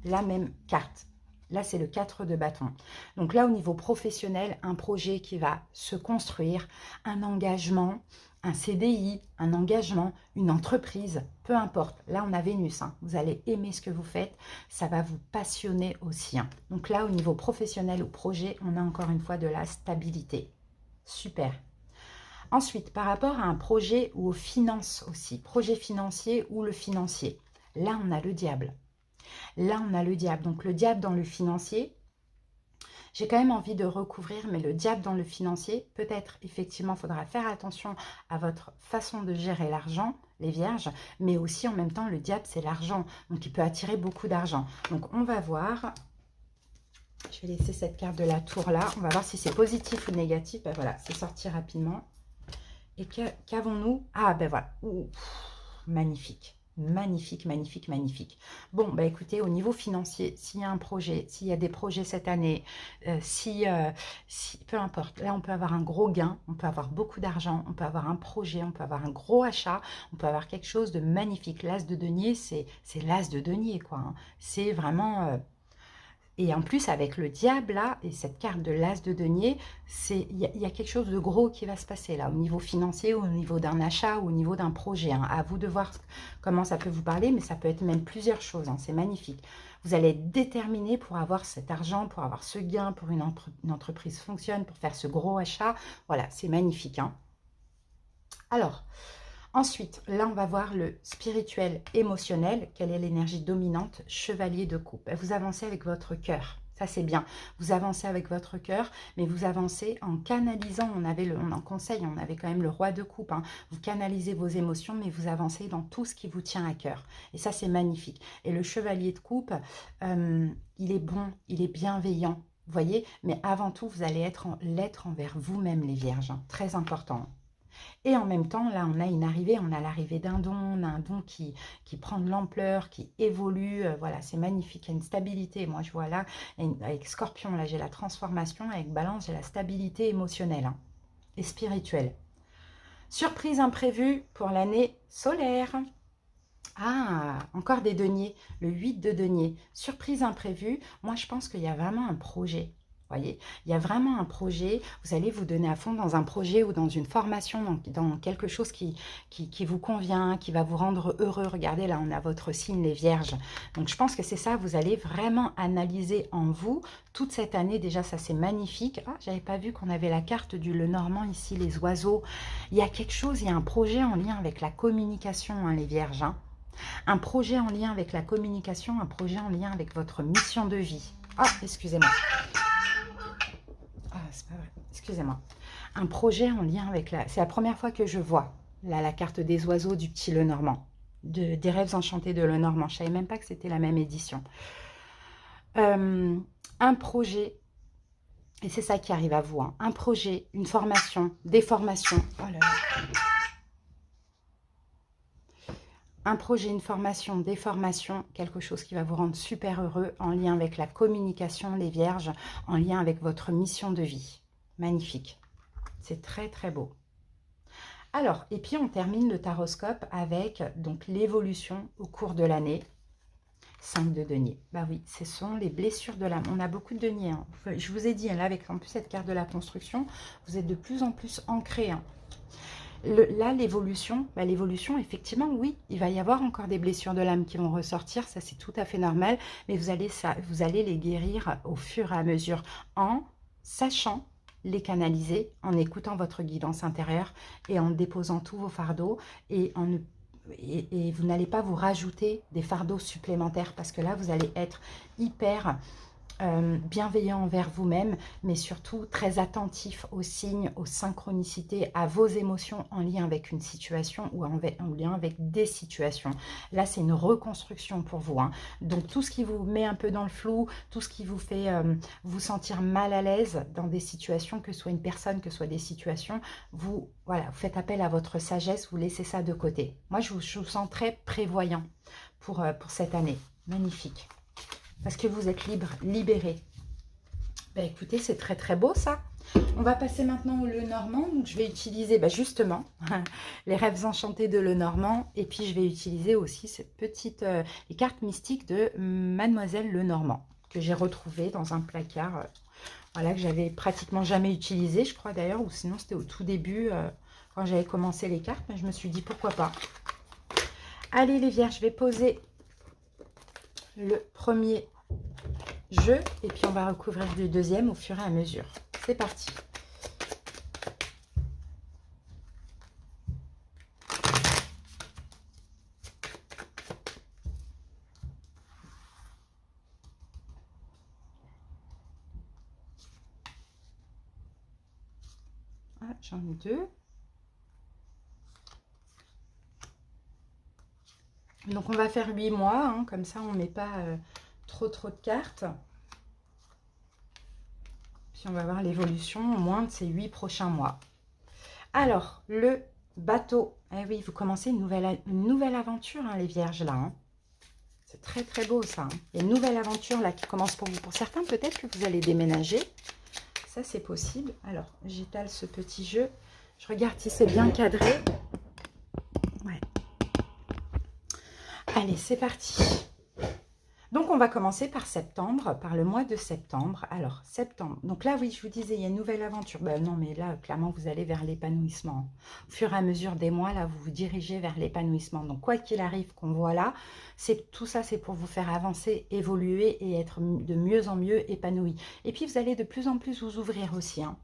la même carte. Là, c'est le 4 de bâton. Donc là, au niveau professionnel, un projet qui va se construire, un engagement, un CDI, un engagement, une entreprise, peu importe. Là, on a Vénus. Hein. Vous allez aimer ce que vous faites. Ça va vous passionner aussi. Hein. Donc là, au niveau professionnel ou projet, on a encore une fois de la stabilité. Super. Ensuite, par rapport à un projet ou aux finances aussi, projet financier ou le financier, là, on a le diable. Là, on a le diable. Donc, le diable dans le financier, j'ai quand même envie de recouvrir, mais le diable dans le financier, peut-être, effectivement, il faudra faire attention à votre façon de gérer l'argent, les vierges, mais aussi, en même temps, le diable, c'est l'argent. Donc, il peut attirer beaucoup d'argent. Donc, on va voir. Je vais laisser cette carte de la tour là. On va voir si c'est positif ou négatif. Ben voilà, c'est sorti rapidement. Et qu'avons-nous? Ah, ben voilà. Ouh, magnifique. Magnifique, magnifique, magnifique. Bon, bah écoutez, au niveau financier, s'il y a un projet, s'il y a des projets cette année, si, peu importe, là on peut avoir un gros gain, on peut avoir beaucoup d'argent, on peut avoir un projet, on peut avoir un gros achat, on peut avoir quelque chose de magnifique. L'as de denier, c'est l'as de denier, quoi. Hein. C'est vraiment... Et en plus, avec le diable, là, et cette carte de l'as de denier, il y a quelque chose de gros qui va se passer, là, au niveau financier, au niveau d'un achat, ou au niveau d'un projet. Hein. À vous de voir comment ça peut vous parler, mais ça peut être même plusieurs choses. Hein. C'est magnifique. Vous allez être déterminé pour avoir cet argent, pour avoir ce gain, pour une entreprise fonctionne, pour faire ce gros achat. Voilà, c'est magnifique. Hein. Alors... Ensuite, là, on va voir le spirituel émotionnel. Quelle est l'énergie dominante? Chevalier de coupe. Vous avancez avec votre cœur. Ça, c'est bien. Vous avancez avec votre cœur, mais vous avancez en canalisant. On en conseil, on avait quand même le roi de coupe. Hein. Vous canalisez vos émotions, mais vous avancez dans tout ce qui vous tient à cœur. Et ça, c'est magnifique. Et le chevalier de coupe, il est bon, il est bienveillant. Vous voyez? Mais avant tout, vous allez être l'être envers vous-même, les vierges. Hein. Très important. Et en même temps, là, on a une arrivée, on a l'arrivée d'un don, on a un don qui prend de l'ampleur, qui évolue, voilà, c'est magnifique, il y a une stabilité. Moi, je vois là, avec Scorpion, là, j'ai la transformation, avec Balance, j'ai la stabilité émotionnelle hein, et spirituelle. Surprise imprévue pour l'année solaire. Ah, encore des deniers, le 8 de denier. Surprise imprévue, moi, je pense qu'il y a vraiment un projet. Voyez, il y a vraiment un projet, vous allez vous donner à fond dans un projet ou dans une formation, dans quelque chose qui vous convient, qui va vous rendre heureux. Regardez, là, on a votre signe, les vierges. Donc, je pense que c'est ça, vous allez vraiment analyser en vous toute cette année. Déjà, ça, c'est magnifique. Ah, j'avais pas vu qu'on avait la carte du Lenormand ici, les oiseaux. Il y a quelque chose, il y a un projet en lien avec la communication, hein, les vierges. Hein. Un projet en lien avec la communication, un projet en lien avec votre mission de vie. Ah, excusez-moi. Ah, c'est pas vrai. Excusez-moi. Un projet en lien avec la... C'est la première fois que je vois là, la carte des oiseaux du petit Lenormand. Des rêves enchantés de Lenormand. Je ne savais même pas que c'était la même édition. Un projet, et c'est ça qui arrive à vous. Hein, un projet, une formation, des formations. Oh là là. Un projet, une formation, des formations, quelque chose qui va vous rendre super heureux en lien avec la communication, les vierges, en lien avec votre mission de vie. Magnifique. C'est très, très beau. Alors, et puis on termine le taroscope avec donc l'évolution au cours de l'année. 5 de denier. Bah oui, ce sont les blessures de l'âme. On a beaucoup de deniers. Hein. Je vous ai dit, là, avec en plus cette carte de la construction, vous êtes de plus en plus ancré. Hein. Là, l'évolution, effectivement, oui, il va y avoir encore des blessures de l'âme qui vont ressortir, ça c'est tout à fait normal, mais vous allez les guérir au fur et à mesure en sachant les canaliser, en écoutant votre guidance intérieure et en déposant tous vos fardeaux et vous n'allez pas vous rajouter des fardeaux supplémentaires parce que là, vous allez être hyper... bienveillant envers vous-même, mais surtout très attentif aux signes, aux synchronicités, à vos émotions en lien avec une situation ou en lien avec des situations. Là, c'est une reconstruction pour vous. Hein. Donc, tout ce qui vous met un peu dans le flou, tout ce qui vous fait vous sentir mal à l'aise dans des situations, que ce soit une personne, que ce soit des situations, vous faites appel à votre sagesse, vous laissez ça de côté. Moi, je vous sens très prévoyant pour cette année. Magnifique. Parce que vous êtes libre, libéré. Bah écoutez, c'est très très beau ça. On va passer maintenant au Lenormand. Donc je vais utiliser justement les rêves enchantés de Lenormand. Et puis je vais utiliser aussi cette petite les cartes mystiques de Mademoiselle Lenormand que j'ai retrouvée dans un placard. Voilà, que j'avais pratiquement jamais utilisé, je crois d'ailleurs, ou sinon c'était au tout début quand j'avais commencé les cartes. Mais je me suis dit pourquoi pas. Allez les vierges, je vais poser le premier jeu et puis on va recouvrir du deuxième au fur et à mesure. C'est parti. Ah, j'en ai deux. Donc on va faire 8 mois, hein, comme ça on ne met pas trop de cartes. Puis on va voir l'évolution au moins de ces 8 prochains mois. Alors, le bateau. Eh oui, vous commencez une nouvelle aventure, hein, les vierges, là. Hein. C'est très, très beau, ça. Hein. Il y a une nouvelle aventure, là, qui commence pour vous. Pour certains, peut-être que vous allez déménager. Ça, c'est possible. Alors, j'étale ce petit jeu. Je regarde si c'est bien cadré. Ouais. Allez, c'est parti. Donc, on va commencer par septembre, par le mois de septembre. Alors, septembre. Donc là, oui, je vous disais, il y a une nouvelle aventure. Ben non, mais là, clairement, vous allez vers l'épanouissement. Au fur et à mesure des mois, là, vous vous dirigez vers l'épanouissement. Donc, quoi qu'il arrive qu'on voit là, tout ça, c'est pour vous faire avancer, évoluer et être de mieux en mieux épanoui. Et puis, vous allez de plus en plus vous ouvrir aussi, hein.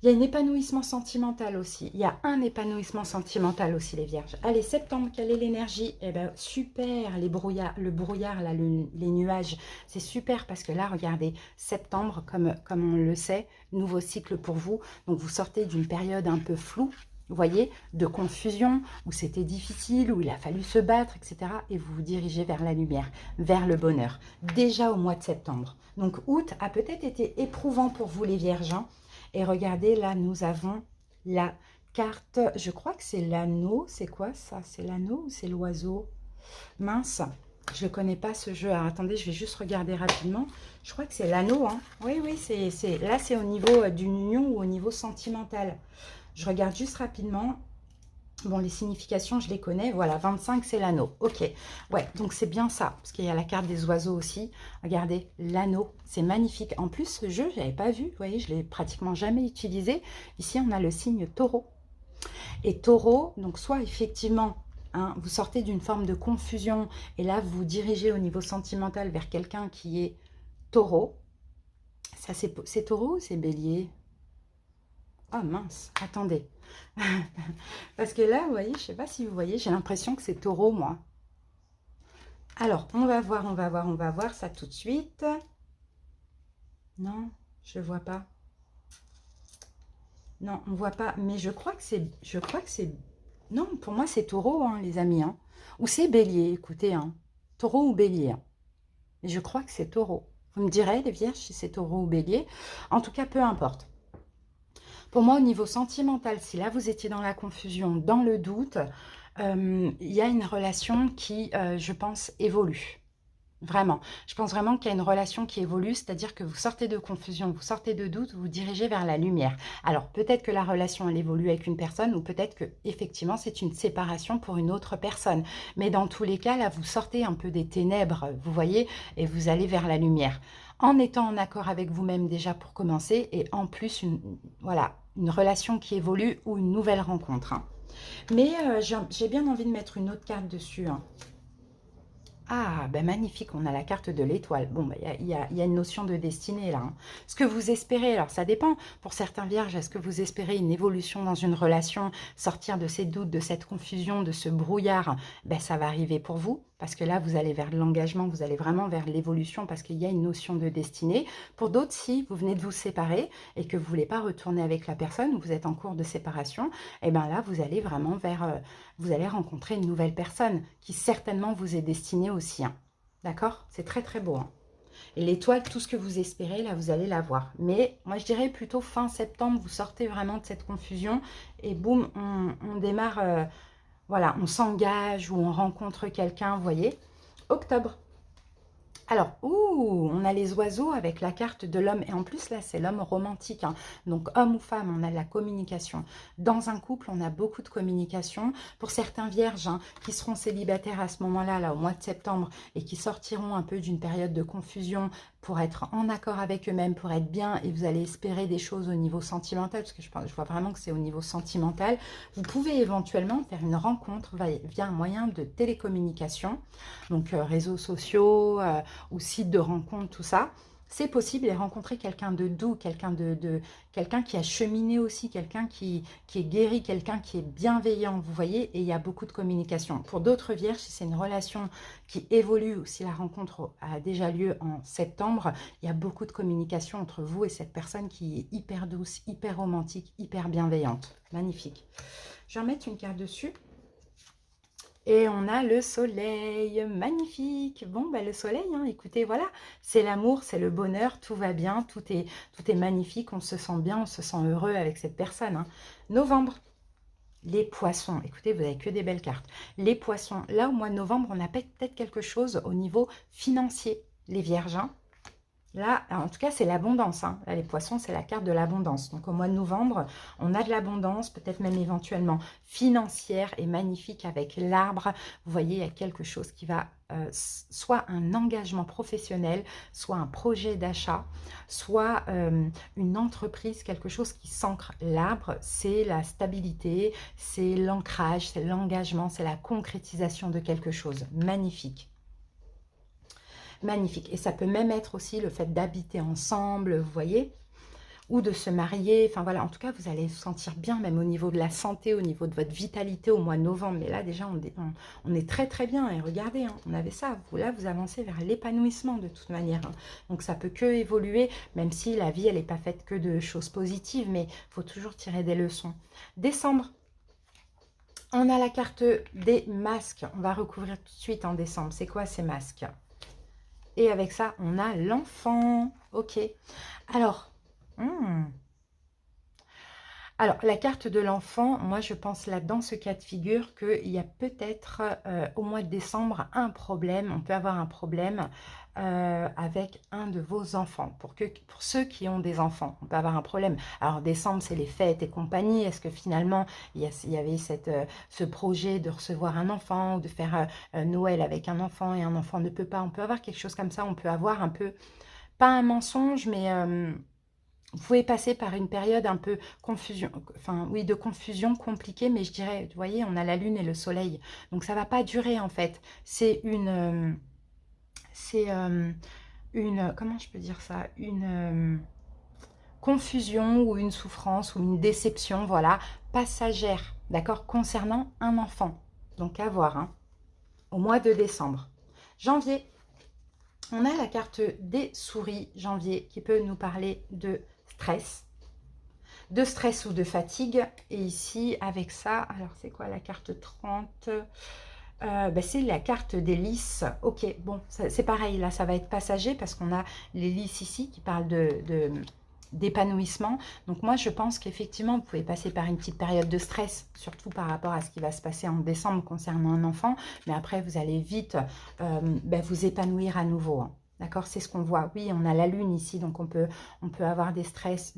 Il y a un épanouissement sentimental aussi. Il y a un épanouissement sentimental aussi, les vierges. Allez, septembre, quelle est l'énergie? Eh bien, super, le brouillard, là, les nuages. C'est super parce que là, regardez, septembre, comme on le sait, nouveau cycle pour vous. Donc, vous sortez d'une période un peu floue, vous voyez, de confusion, où c'était difficile, où il a fallu se battre, etc. Et vous vous dirigez vers la lumière, vers le bonheur. Déjà au mois de septembre. Donc, août a peut-être été éprouvant pour vous, les vierges, hein. Et regardez, là, nous avons la carte, je crois que c'est l'anneau. C'est quoi ça? C'est l'anneau ou c'est l'oiseau? Mince, je ne connais pas ce jeu. Alors, attendez, je vais juste regarder rapidement. Je crois que c'est l'anneau, hein. Oui, oui, là, c'est au niveau d'une union ou au niveau sentimental. Je regarde juste rapidement. Bon, les significations, je les connais. Voilà, 25, c'est l'anneau. Ok. Ouais, donc c'est bien ça. Parce qu'il y a la carte des oiseaux aussi. Regardez, l'anneau. C'est magnifique. En plus, ce jeu, je n'avais pas vu. Vous voyez, je ne l'ai pratiquement jamais utilisé. Ici, on a le signe taureau. Et taureau, donc soit effectivement, hein, vous sortez d'une forme de confusion. Et là, vous vous dirigez au niveau sentimental vers quelqu'un qui est taureau. Ça, c'est taureau ou c'est bélier? Ah mince, attendez. Parce que là, vous voyez, je ne sais pas si vous voyez, j'ai l'impression que c'est taureau, moi. Alors, on va voir ça tout de suite. Non, je ne vois pas. Non, on ne voit pas. Mais je crois que c'est... Non, pour moi, c'est taureau, hein, les amis. Hein. Ou c'est bélier, écoutez. Hein. Taureau ou bélier. Hein. Mais je crois que c'est taureau. Vous me direz, les vierges, si c'est taureau ou bélier. En tout cas, peu importe. Pour moi, au niveau sentimental, si là, vous étiez dans la confusion, dans le doute, il y a une relation qui, je pense, évolue. Vraiment. Je pense vraiment qu'il y a une relation qui évolue, c'est-à-dire que vous sortez de confusion, vous sortez de doute, vous vous dirigez vers la lumière. Alors, peut-être que la relation, elle évolue avec une personne ou peut-être que effectivement c'est une séparation pour une autre personne. Mais dans tous les cas, là, vous sortez un peu des ténèbres, vous voyez, et vous allez vers la lumière. En étant en accord avec vous-même déjà pour commencer et en plus, voilà, une relation qui évolue ou une nouvelle rencontre. Hein. Mais j'ai bien envie de mettre une autre carte dessus. Hein. Ah, ben magnifique, on a la carte de l'étoile. Bon, ben, il y a une notion de destinée là. Hein. Ce que vous espérez, alors ça dépend. Pour certains vierges, est-ce que vous espérez une évolution dans une relation, sortir de ces doutes, de cette confusion, de ce brouillard? Ben, ça va arriver pour vous, parce que là, vous allez vers l'engagement, vous allez vraiment vers l'évolution, parce qu'il y a une notion de destinée. Pour d'autres, si vous venez de vous séparer et que vous ne voulez pas retourner avec la personne, ou vous êtes en cours de séparation, et bien là, vous allez vraiment vers... vous allez rencontrer une nouvelle personne qui certainement vous est destinée aussi. Hein. D'accord? C'est très très beau. Hein. Et l'étoile, tout ce que vous espérez, là, vous allez l'avoir. Mais moi, je dirais plutôt fin septembre, vous sortez vraiment de cette confusion et boum, on démarre, voilà, on s'engage ou on rencontre quelqu'un, vous voyez. Octobre. Alors, ouh, on a les oiseaux avec la carte de l'homme. Et en plus, là, c'est l'homme romantique, hein. Donc, homme ou femme, on a de la communication. Dans un couple, on a beaucoup de communication. Pour certains vierges, hein, qui seront célibataires à ce moment-là, là, au mois de septembre, et qui sortiront un peu d'une période de confusion pour être en accord avec eux-mêmes, pour être bien, et vous allez espérer des choses au niveau sentimental, parce que je vois vraiment que c'est au niveau sentimental. Vous pouvez éventuellement faire une rencontre via un moyen de télécommunication, donc réseaux sociaux, ou sites de rencontres, tout ça. C'est possible et rencontrer quelqu'un de doux, quelqu'un qui a cheminé aussi, quelqu'un qui est guéri, quelqu'un qui est bienveillant, vous voyez, et il y a beaucoup de communication. Pour d'autres vierges, si c'est une relation qui évolue ou si la rencontre a déjà lieu en septembre, il y a beaucoup de communication entre vous et cette personne qui est hyper douce, hyper romantique, hyper bienveillante. Magnifique. Je vais en mettre une carte dessus. Et on a le soleil, magnifique. Bon, bah, le soleil, hein, écoutez, voilà, c'est l'amour, c'est le bonheur, tout va bien, tout est magnifique, on se sent bien, on se sent heureux avec cette personne, hein. Novembre, les poissons, écoutez, vous n'avez que des belles cartes. Les poissons, là, au mois de novembre, on a peut-être quelque chose au niveau financier, les vierges, hein. Là, en tout cas, c'est l'abondance, hein. Là, les poissons, c'est la carte de l'abondance. Donc, au mois de novembre, on a de l'abondance, peut-être même éventuellement financière et magnifique avec l'arbre. Vous voyez, il y a quelque chose qui va, soit un engagement professionnel, soit un projet d'achat, soit une entreprise, quelque chose qui s'ancre. L'arbre, c'est la stabilité, c'est l'ancrage, c'est l'engagement, c'est la concrétisation de quelque chose. Magnifique. Magnifique. Et ça peut même être aussi le fait d'habiter ensemble, vous voyez, ou de se marier. Enfin voilà, en tout cas, vous allez vous sentir bien, même au niveau de la santé, au niveau de votre vitalité au mois de novembre. Mais là, déjà, on est très très bien. Et regardez, hein, on avait ça. Là, vous avancez vers l'épanouissement de toute manière, hein. Donc, ça peut que évoluer, même si la vie, elle n'est pas faite que de choses positives. Mais il faut toujours tirer des leçons. Décembre. On a la carte des masques. On va recouvrir tout de suite en décembre. C'est quoi ces masques ? Et avec ça, on a l'enfant. Ok. Alors, alors, la carte de l'enfant, moi, je pense là, dans ce cas de figure, qu'il y a peut-être au mois de décembre un problème. On peut avoir un problème avec un de vos enfants. Pour ceux qui ont des enfants, on peut avoir un problème. Alors, décembre, c'est les fêtes et compagnie. Est-ce que finalement, il y avait ce projet de recevoir un enfant ou de faire Noël avec un enfant et un enfant ne peut pas? On peut avoir quelque chose comme ça. On peut avoir un peu, pas un mensonge, mais... vous pouvez passer par une période un peu confusion, enfin oui, de confusion compliquée, mais je dirais, vous voyez, on a la lune et le soleil, donc ça va pas durer en fait. C'est comment je peux dire ça, une confusion ou une souffrance ou une déception, voilà, passagère, d'accord, concernant un enfant. Donc à voir, hein, au mois de décembre. Janvier, on a la carte des souris, janvier, qui peut nous parler de stress ou de fatigue. Et ici, avec ça, alors c'est quoi la carte 30 ? C'est la carte des lys. Ok, bon, c'est pareil, là, ça va être passager parce qu'on a les lys ici qui parlent d'épanouissement. Donc moi, je pense qu'effectivement, vous pouvez passer par une petite période de stress, surtout par rapport à ce qui va se passer en décembre concernant un enfant. Mais après, vous allez vite vous épanouir à nouveau, hein. D'accord, c'est ce qu'on voit. Oui, on a la lune ici, donc on peut avoir du stress,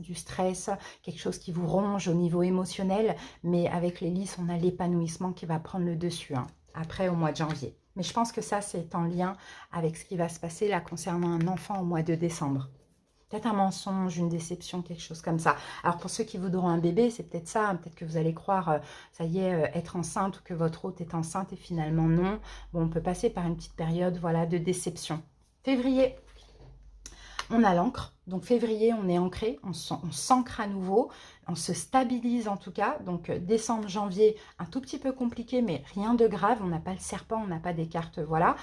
quelque chose qui vous ronge au niveau émotionnel. Mais avec les lys, on a l'épanouissement qui va prendre le dessus, hein, après au mois de janvier. Mais je pense que ça, c'est en lien avec ce qui va se passer là concernant un enfant au mois de décembre. Peut-être un mensonge, une déception, quelque chose comme ça. Alors pour ceux qui voudront un bébé, c'est peut-être ça. Hein, peut-être que vous allez croire, ça y est, être enceinte ou que votre hôte est enceinte et finalement non. Bon, on peut passer par une petite période, voilà, de déception. Février, on a l'encre. Donc février, on est ancré, on s'ancre à nouveau, on se stabilise en tout cas. Donc décembre, janvier, un tout petit peu compliqué, mais rien de grave. On n'a pas le serpent, on n'a pas des cartes, voilà.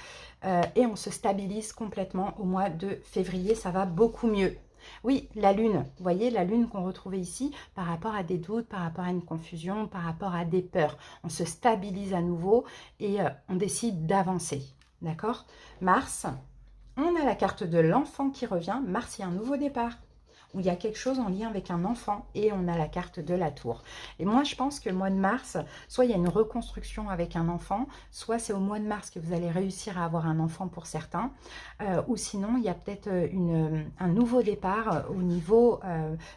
Et on se stabilise complètement au mois de février, ça va beaucoup mieux. Oui, la lune, vous voyez, la lune qu'on retrouvait ici, par rapport à des doutes, par rapport à une confusion, par rapport à des peurs. On se stabilise à nouveau et on décide d'avancer, d'accord? Mars, on a la carte de l'enfant qui revient. Mars, il y a un nouveau départ. où il y a quelque chose en lien avec un enfant et on a la carte de la tour. Et moi, je pense que le mois de mars, soit il y a une reconstruction avec un enfant, soit c'est au mois de mars que vous allez réussir à avoir un enfant pour certains, ou sinon, il y a peut-être un nouveau départ au niveau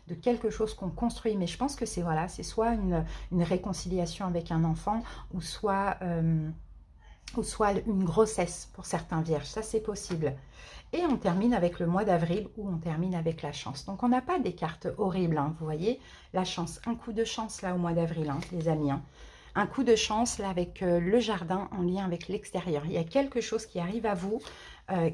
de quelque chose qu'on construit. Mais je pense que c'est voilà, c'est soit une réconciliation avec un enfant, ou soit une grossesse pour certains vierges. Ça, c'est possible. Et on termine avec le mois d'avril où on termine avec la chance. Donc, on n'a pas des cartes horribles, hein, vous voyez. La chance, un coup de chance là au mois d'avril, hein, les amis. Hein. Un coup de chance là avec le jardin en lien avec l'extérieur. Il y a quelque chose qui arrive à vous,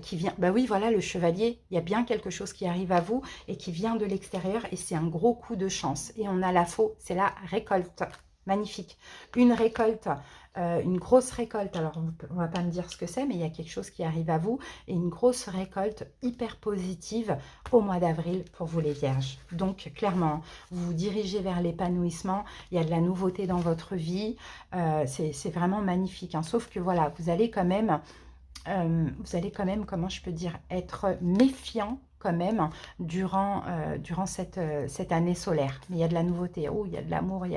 qui vient... Bah oui, voilà, le chevalier. Il y a bien quelque chose qui arrive à vous et qui vient de l'extérieur et c'est un gros coup de chance. Et on a la faux, c'est la récolte. Magnifique. Une récolte, une grosse récolte. Alors, on ne va pas me dire ce que c'est, mais il y a quelque chose qui arrive à vous. Et une grosse récolte hyper positive au mois d'avril pour vous les vierges. Donc, clairement, vous vous dirigez vers l'épanouissement. Il y a de la nouveauté dans votre vie. C'est vraiment magnifique. Hein. Sauf que, voilà, vous allez quand même, comment je peux dire, être méfiant quand même durant cette année solaire. Mais il y a de la nouveauté, oh, il y a de l'amour, il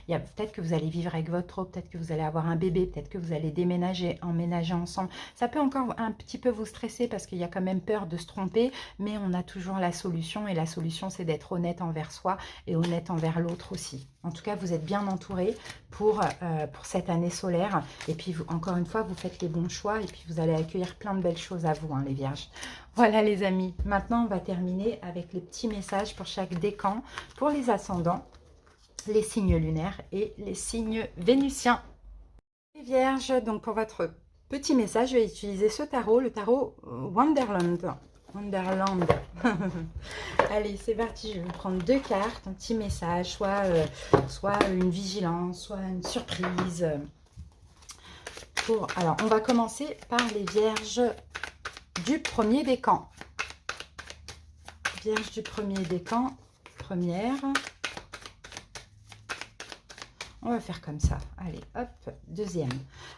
y a peut-être que vous allez vivre avec votre autre, peut-être que vous allez avoir un bébé, peut-être que vous allez déménager, emménager ensemble. Ça peut encore un petit peu vous stresser parce qu'il y a quand même peur de se tromper, mais on a toujours la solution et la solution c'est d'être honnête envers soi et honnête envers l'autre aussi. En tout cas, vous êtes bien entouré pour cette année solaire. Et puis, encore une fois, vous faites les bons choix et puis vous allez accueillir plein de belles choses à vous, hein, les vierges. Voilà, les amis. Maintenant, on va terminer avec les petits messages pour chaque décan, pour les ascendants, les signes lunaires et les signes vénusiens. Les vierges, donc pour votre petit message, je vais utiliser ce tarot, le tarot Wonderland. Wonderland. Allez, c'est parti. Je vais vous prendre deux cartes, un petit message, soit une vigilance, soit une surprise. Alors, on va commencer par les vierges du premier décan. Vierge du premier décan, première. On va faire comme ça. Allez, hop, deuxième.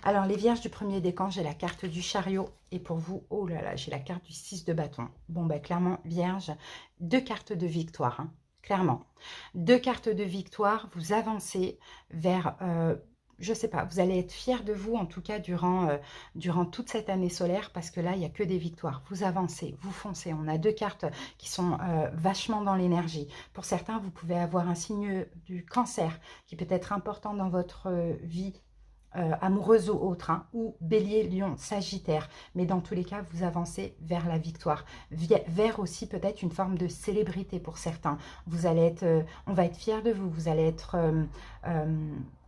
Alors, les vierges du premier décan, j'ai la carte du chariot. Et pour vous, oh là là, j'ai la carte du 6 de bâton. Bon, ben clairement, vierge, deux cartes de victoire. Hein, clairement. Deux cartes de victoire, vous avancez vers... je ne sais pas, vous allez être fiers de vous, en tout cas, durant toute cette année solaire, parce que là, il n'y a que des victoires. Vous avancez, vous foncez. On a deux cartes qui sont vachement dans l'énergie. Pour certains, vous pouvez avoir un signe du cancer qui peut être important dans votre vie amoureuse ou autre, hein, ou bélier, lion, sagittaire. Mais dans tous les cas, vous avancez vers la victoire, vers aussi peut-être une forme de célébrité pour certains. Vous allez être, on va être fiers de vous, vous allez être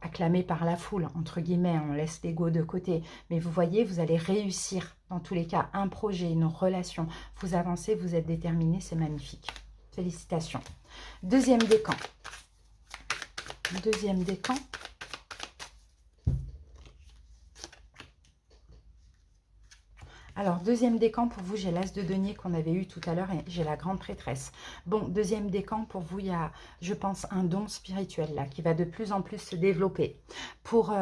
acclamé par la foule, entre guillemets, on laisse l'ego de côté. Mais vous voyez, vous allez réussir, dans tous les cas, un projet, une relation. Vous avancez, vous êtes déterminé, c'est magnifique. Félicitations. Deuxième décan. Deuxième décan. Alors, deuxième décan, pour vous, j'ai l'as de denier qu'on avait eu tout à l'heure et j'ai la grande prêtresse. Bon, deuxième décan, pour vous, il y a, je pense, un don spirituel là qui va de plus en plus se développer. Pour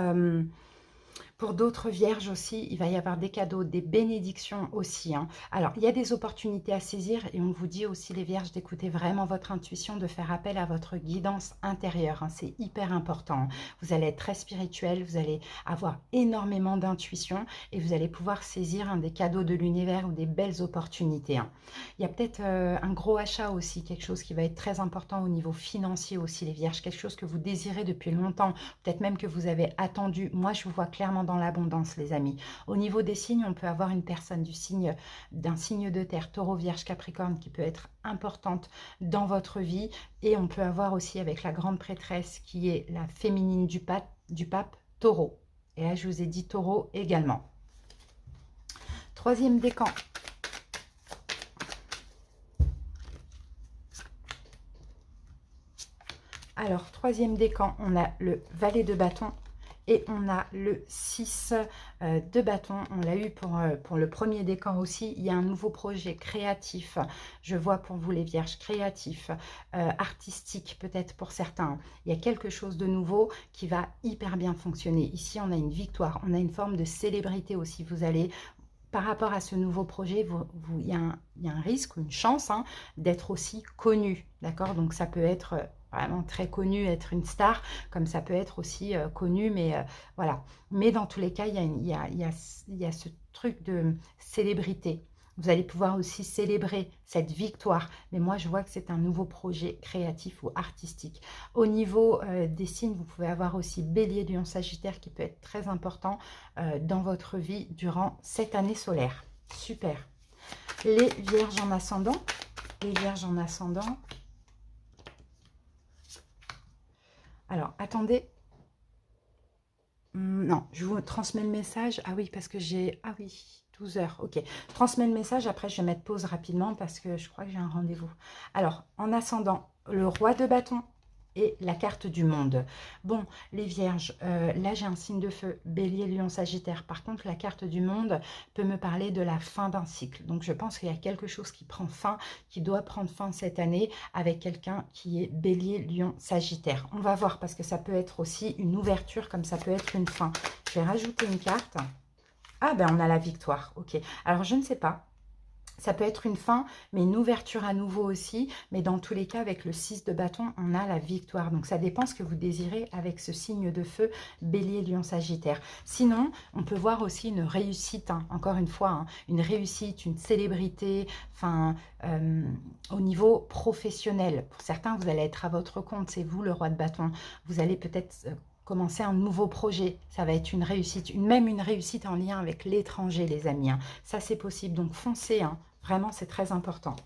d'autres vierges aussi, il va y avoir des cadeaux, des bénédictions aussi. Hein. Alors, il y a des opportunités à saisir et on vous dit aussi, les vierges, d'écouter vraiment votre intuition, de faire appel à votre guidance intérieure. Hein. C'est hyper important. Vous allez être très spirituel, vous allez avoir énormément d'intuition et vous allez pouvoir saisir des cadeaux de l'univers ou des belles opportunités. Hein. Il y a peut-être un gros achat aussi, quelque chose qui va être très important au niveau financier aussi, les vierges. Quelque chose que vous désirez depuis longtemps, peut-être même que vous avez attendu. Moi, je vous vois clairement dans l'abondance, les amis. Au niveau des signes, on peut avoir une personne d'un signe de terre, taureau, vierge, capricorne, qui peut être importante dans votre vie. Et on peut avoir aussi avec la grande prêtresse, qui est la féminine du pape, taureau. Et là, je vous ai dit taureau également. Troisième décan. Alors, troisième décan, on a le valet de bâton. Et on a le 6 de bâton, on l'a eu pour le premier décan aussi. Il y a un nouveau projet créatif, je vois pour vous les vierges, créatif, artistique peut-être pour certains. Il y a quelque chose de nouveau qui va hyper bien fonctionner. Ici, on a une victoire, on a une forme de célébrité aussi. Vous allez par rapport à ce nouveau projet, il y a un risque ou une chance hein, d'être aussi connu, d'accord? Donc ça peut être vraiment très connu, être une star, comme ça peut être aussi connu, mais voilà. Mais dans tous les cas, il y a ce truc de célébrité. Vous allez pouvoir aussi célébrer cette victoire. Mais moi, je vois que c'est un nouveau projet créatif ou artistique. Au niveau des signes, vous pouvez avoir aussi Bélier, Lion, Sagittaire qui peut être très important dans votre vie durant cette année solaire. Super. Les Vierges en ascendant. Les Vierges en ascendant. Alors, attendez. Non, je vous transmets le message. Ah oui, parce que j'ai... Ah oui, 12 heures. Ok. Transmets le message. Après, je vais mettre pause rapidement parce que je crois que j'ai un rendez-vous. Alors, en ascendant, le roi de bâton et la carte du monde. Bon, les Vierges, là, j'ai un signe de feu. Bélier, Lion, Sagittaire. Par contre, la carte du monde peut me parler de la fin d'un cycle. Donc, je pense qu'il y a quelque chose qui prend fin, qui doit prendre fin cette année avec quelqu'un qui est Bélier, Lion, Sagittaire. On va voir parce que ça peut être aussi une ouverture comme ça peut être une fin. Je vais rajouter une carte. Ah, ben on a la victoire. Ok. Alors, je ne sais pas. Ça peut être une fin, mais une ouverture à nouveau aussi. Mais dans tous les cas, avec le 6 de bâton, on a la victoire. Donc, ça dépend ce que vous désirez avec ce signe de feu, Bélier, Lion, Sagittaire. Sinon, on peut voir aussi une réussite, hein, encore une fois, hein, une réussite, une célébrité, enfin, au niveau professionnel. Pour certains, vous allez être à votre compte, c'est vous le roi de bâton. Vous allez peut-être... commencer un nouveau projet, ça va être une réussite, même une réussite en lien avec l'étranger, les amis. Hein. Ça, c'est possible, donc foncez, hein. Vraiment, c'est très important.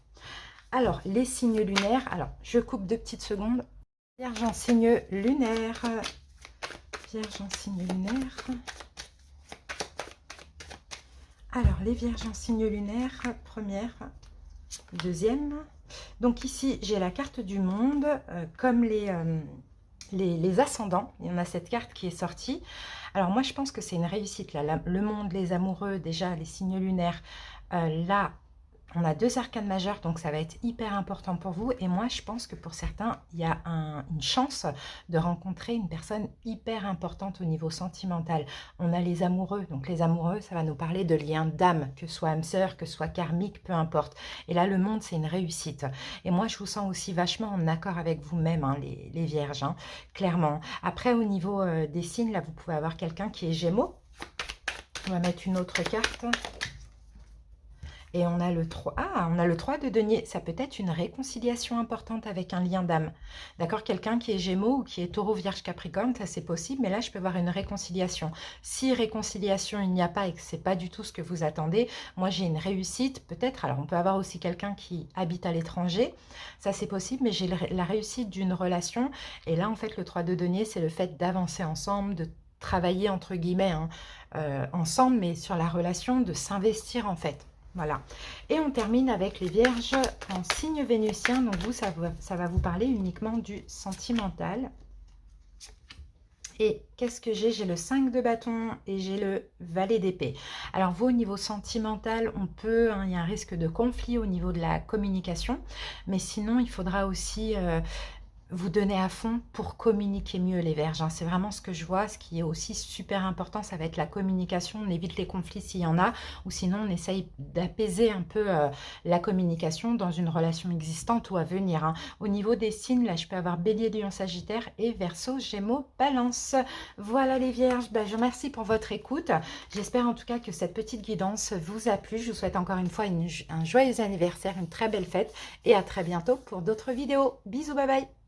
Alors, les signes lunaires. Alors, je coupe 2 petites secondes. Vierge en signe lunaire. Vierge en signe lunaire. Alors, les vierges en signe lunaire, première, deuxième. Donc ici, j'ai la carte du monde, comme les ascendants. Il y en a cette carte qui est sortie. Alors moi, je pense que c'est une réussite. Là, le monde, les amoureux, déjà, les signes lunaires. Là, on a 2 arcanes majeures, donc ça va être hyper important pour vous. Et moi, je pense que pour certains, il y a une chance de rencontrer une personne hyper importante au niveau sentimental. On a les amoureux. Donc les amoureux, ça va nous parler de liens d'âme, que ce soit âme sœur, que ce soit karmique, peu importe. Et là, le monde, c'est une réussite. Et moi, je vous sens aussi vachement en accord avec vous-même, hein, les vierges, hein, clairement. Après, au niveau des signes, là, vous pouvez avoir quelqu'un qui est Gémeaux. On va mettre une autre carte. Et on a le 3. Ah, on a le 3 de denier. Ça peut être une réconciliation importante avec un lien d'âme. D'accord? Quelqu'un qui est Gémeaux ou qui est Taureau, Vierge, Capricorne, ça c'est possible. Mais là, je peux voir une réconciliation. Si réconciliation, il n'y a pas et que ce n'est pas du tout ce que vous attendez, moi j'ai une réussite peut-être. Alors, on peut avoir aussi quelqu'un qui habite à l'étranger. Ça c'est possible, mais j'ai la réussite d'une relation. Et là, en fait, le 3 de denier, c'est le fait d'avancer ensemble, de travailler entre guillemets hein, ensemble, mais sur la relation, de s'investir en fait. Voilà. Et on termine avec les vierges en signe vénusien. Donc vous, ça va vous parler uniquement du sentimental. Et qu'est-ce que j'ai? J'ai le 5 de bâton et j'ai le valet d'épée. Alors vous, au niveau sentimental, on peut, hein, il y a un risque de conflit au niveau de la communication. Mais sinon, il faudra aussi... vous donner à fond pour communiquer mieux les vierges. Hein. C'est vraiment ce que je vois. Ce qui est aussi super important, ça va être la communication. On évite les conflits s'il y en a. Ou sinon, on essaye d'apaiser un peu la communication dans une relation existante ou à venir. Hein. Au niveau des signes, là, je peux avoir Bélier, Lion, Sagittaire et Verseau, Gémeaux, Balance. Voilà les vierges. Ben, je vous remercie pour votre écoute. J'espère en tout cas que cette petite guidance vous a plu. Je vous souhaite encore une fois un joyeux anniversaire, une très belle fête. Et à très bientôt pour d'autres vidéos. Bisous, bye bye.